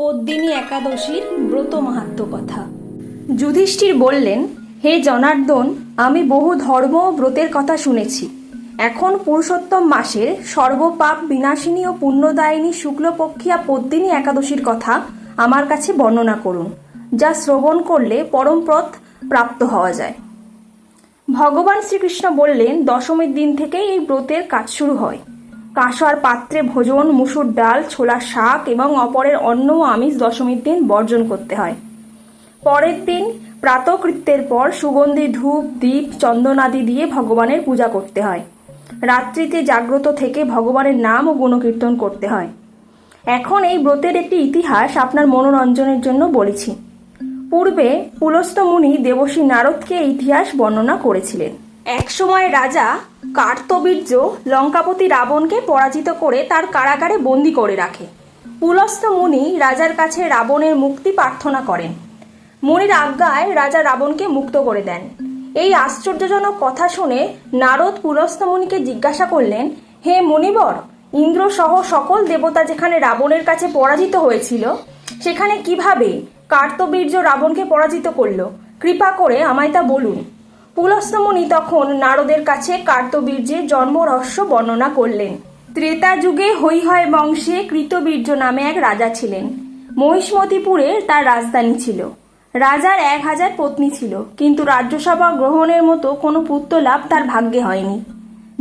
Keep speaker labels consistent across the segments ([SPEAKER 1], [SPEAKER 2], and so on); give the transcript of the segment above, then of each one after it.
[SPEAKER 1] পদ্মিনী একাদশীর ব্রত মাহাত্ম্য কথা। যুধিষ্ঠির বললেন, হে জনার্দন, আমি বহু ধর্ম ও ব্রতের কথা শুনেছি। এখন পুরুষোত্তম মাসের সর্বপাপ বিনাশিনী ও পুণ্যদায়িনী শুক্লপক্ষিয়া পদ্মিনী একাদশীর কথা আমার কাছে বর্ণনা করুন, যা শ্রবণ করলে পরমপদ প্রাপ্ত হওয়া যায়। ভগবান শ্রীকৃষ্ণ বললেন, দশমীর দিন থেকেই এই ব্রতের কাজ শুরু হয়। কাঁসার পাত্রে ভোজন, মুসুর ডাল, ছোলার শাক এবং অপরের অন্ন ও আমিষ দশমীর দিন বর্জন করতে হয়। পরের দিন প্রাতকৃত্যের পর সুগন্ধি ধূপ, দীপ, চন্দন আদি দিয়ে ভগবানের পূজা করতে হয়। রাত্রিতে জাগ্রত থেকে ভগবানের নাম ও গুণকীর্তন করতে হয়। এখন এই ব্রতের একটি ইতিহাস আপনার মনোরঞ্জনের জন্য বলেছি। পূর্বে পুলস্ত্য মুনি দেবর্ষি নারদকে এই ইতিহাস বর্ণনা করেছিলেন। একসময় রাজা কার্তবীর্য লঙ্কাপতি রাবণকে পরাজিত করে তার কারাগারে বন্দী করে রাখে। পুলস্ত্য মুনি রাজার কাছে রাবণের মুক্তি প্রার্থনা করেন। মুনির আজ্ঞায় রাজা রাবণকে মুক্ত করে দেন। এই আশ্চর্যজনক কথা শুনে নারদ পুলস্ত্য মুনিকে জিজ্ঞাসা করলেন, হে মুনিবর, ইন্দ্র সহ সকল দেবতা যেখানে রাবণের কাছে পরাজিত হয়েছিল, সেখানে কিভাবে কার্তবীর্য রাবণকে পরাজিত করল? কৃপা করে আমায় তা বলুন। পুলস্ত্য মুনি তখন নারদের কাছে কার্তবীর্যের জন্ম রহস্য বর্ণনা করলেন। ত্রেতা যুগে হৈহয় বংশে কৃতবীর্য নামে এক রাজা ছিলেন। মহিষ্মতিপুরে তার রাজধানী ছিল। রাজার 1000 পত্নী ছিল, কিন্তু রাজ্যসভা গ্রহণের মতো কোনো পুত্র লাভ তার ভাগ্যে হয়নি।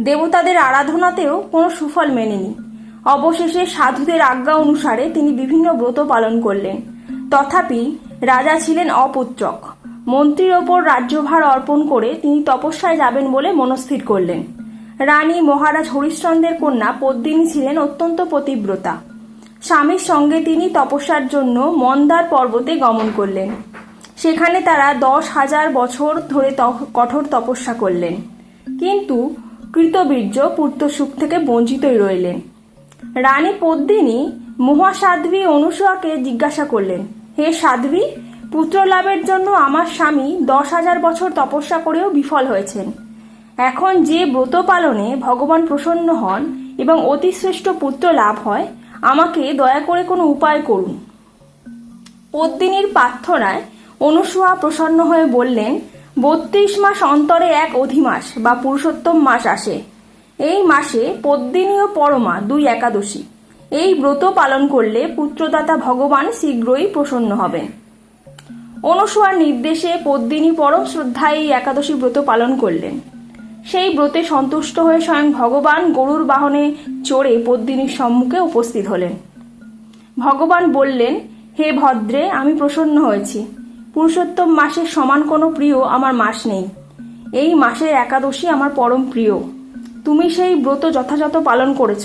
[SPEAKER 1] দেবতাদের আরাধনাতেও কোনো সুফল মেলেনি। অবশেষে সাধুদের আজ্ঞা অনুসারে তিনি বিভিন্ন ব্রত পালন করলেন। তথাপি রাজা ছিলেন অপুত্রক। মন্ত্রীর ওপর রাজ্যভার অর্পণ করে তিনি তপস্যায় যাবেন বলে মনস্থির করলেন। রানী মহারাজ হরিশ্চন্দ্রের কন্যা পদ্মিনী ছিলেন অত্যন্ত পতিব্রতা। স্বামীর সঙ্গে তিনি তপস্যার জন্য মন্দার পর্বতে গমন করলেন। সেখানে তারা 10,000 বছর ধরে কঠোর তপস্যা করলেন, কিন্তু কৃতবীর্য পুত্র সুখ থেকে বঞ্চিতই রইলেন। রানী পদ্মিনী মহাসাধ্বী অনুসূয়াকে জিজ্ঞাসা করলেন, হে সাধ্বী, পুত্র লাভের জন্য আমার স্বামী 10,000 বছর তপস্যা করেও বিফল হয়েছেন। এখন যে ব্রত পালনে ভগবান প্রসন্ন হন এবং অতিশ্রেষ্ঠ পুত্র লাভ হয়, আমাকে দয়া করে কোনো উপায় করুন। পদ্মিনীর প্রার্থনায় অনুসূয়া প্রসন্ন হয়ে বললেন, 32 মাস অন্তরে এক অধিমাস বা পুরুষোত্তম মাস আসে। এই মাসে পদ্মিনী ও পরমা 2 একাদশী। এই ব্রত পালন করলে পুত্রদাতা ভগবান শীঘ্রই প্রসন্ন হবেন। অনুসূয়ার নির্দেশে পদ্মিনী পরম শ্রদ্ধায় এই একাদশী ব্রত পালন করলেন। সেই ব্রতে সন্তুষ্ট হয়ে স্বয়ং ভগবান গরুর বাহনে চড়ে পদ্মিনীর সম্মুখে উপস্থিত হলেন। ভগবান বললেন, হে ভদ্রে, আমি প্রসন্ন হয়েছি। পুরুষোত্তম মাসের সমান কোনো প্রিয় আমার মাস নেই। এই মাসের একাদশী আমার পরম প্রিয়। তুমি সেই ব্রত যথাযথ পালন করেছ,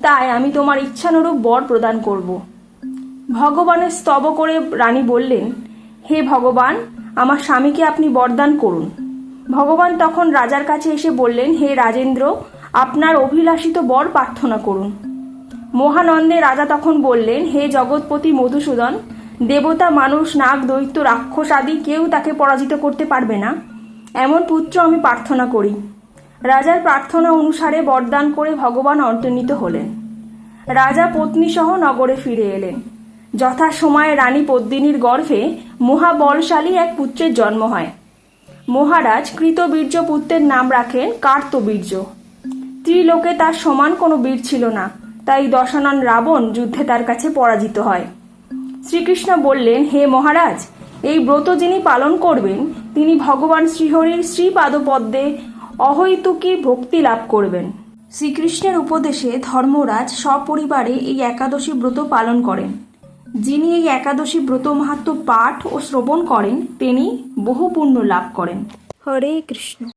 [SPEAKER 1] তাই আমি তোমার ইচ্ছানুরূপ বর প্রদান করব। ভগবানের স্তব করে রানী বললেন, হে ভগবান, আমার স্বামীকে আপনি বরদান করুন। ভগবান তখন রাজার কাছে এসে বললেন, হে রাজেন্দ্র, আপনার অভিলাষিত বর প্রার্থনা করুন। মহানন্দে রাজা তখন বললেন, হে জগৎপতি মধুসূদন, দেবতা, মানুষ, নাগ, দৈত্য, রাক্ষস আদি কেউ তাকে পরাজিত করতে পারবে না, এমন পুত্র আমি প্রার্থনা করি। রাজার প্রার্থনা অনুসারে বরদান করে ভগবান অন্তর্হিত হলেন। রাজা পত্নীসহ নগরে ফিরে এলেন। যথাসময়ে রানী পদ্মিনীর গর্ভে মহাবলশালী এক পুত্রের জন্ম হয়। মহারাজ কৃতবীর্য পুত্রের নাম রাখেন কার্তবীর্য। ত্রিলোকে তার সমান কোনো বীর ছিল না, তাই দশানন রাবণ যুদ্ধে তার কাছে পরাজিত হয়। শ্রীকৃষ্ণ বললেন, হে মহারাজ, এই ব্রত যিনি পালন করবেন তিনি ভগবান শ্রীহরির শ্রীপাদপদ্মে অহৈতুকী ভক্তি লাভ করবেন। শ্রীকৃষ্ণের উপদেশে ধর্মরাজ সপরিবারে এই একাদশী ব্রত পালন করেন। যিনি এই একাদশী ব্রত মাহাত্ম্য পাঠ ও শ্রবণ করেন তিনি বহু পুণ্য লাভ করেন। হরে কৃষ্ণ।